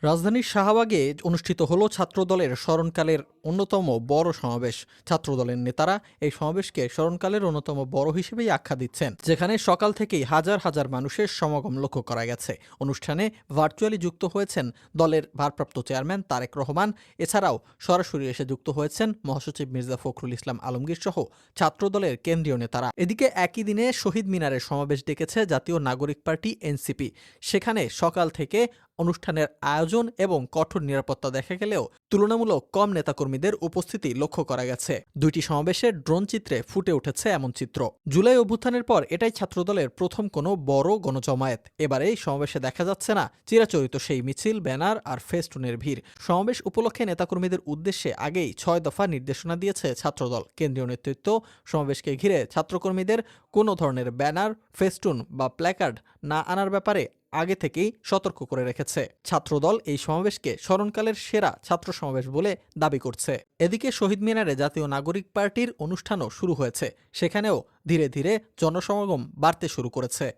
রাজধানীর শাহবাগে অনুষ্ঠিত হলো ছাত্রদলের স্মরণকালের অন্যতম বড় সমাবেশ। ছাত্রদলের নেতারা এই সমাবেশকে স্মরণকালের অন্যতম বড় হিসেবেই আখ্যা দিচ্ছেন, যেখানে সকাল থেকেই হাজার হাজার মানুষের সমাগম লক্ষ্য করা গেছে। অনুষ্ঠানে ভার্চুয়ালি যুক্ত হয়েছেন দলের ভারপ্রাপ্ত চেয়ারম্যান তারেক রহমান। এছাড়াও সরাসরি এসে যুক্ত হয়েছেন মহাসচিব মির্জা ফখরুল ইসলাম আলমগীর সহ ছাত্রদলের কেন্দ্রীয় নেতারা। এদিকে একই দিনে শহীদ মিনারে সমাবেশ ডেকেছে জাতীয় নাগরিক পার্টি এনসিপি। সেখানে সকাল থেকে অনুষ্ঠানের আয়োজন এবং কঠোর নিরাপত্তা দেখা গেলেও তুলনামূলক কম নেতাকর্মীদের উপস্থিতি লক্ষ্য করা গেছে। দুইটি সমাবেশের ড্রোন চিত্রে ফুটে উঠেছে এমন চিত্র। জুলাই অভ্যুত্থানের পর এটাই ছাত্রদলের প্রথম কোনো বড় গণজমায়েত। এবারে এই সমাবেশে দেখা যাচ্ছে না চিরাচরিত সেই মিছিল, ব্যানার আর ফেস্টুনের ভিড়। সমাবেশ উপলক্ষে নেতাকর্মীদের উদ্দেশ্যে আগেই 6 দফা নির্দেশনা দিয়েছে ছাত্রদল। কেন্দ্রীয় নেতৃত্ব সমাবেশকে ঘিরে ছাত্রকর্মীদের কোনো ধরনের ব্যানার, ফেস্টুন বা প্ল্যাকার্ড না আনার ব্যাপারে আগে থেকেই সতর্ক করে রেখেছে। ছাত্রদল এই সমাবেশকে স্মরণকালের সেরা ছাত্র সমাবেশ বলে দাবি করছে। এদিকে শহীদ মিনারে জাতীয় নাগরিক পার্টির অনুষ্ঠানও শুরু হয়েছে। সেখানেও ধীরে ধীরে জনসমাগম বাড়তে শুরু করেছে।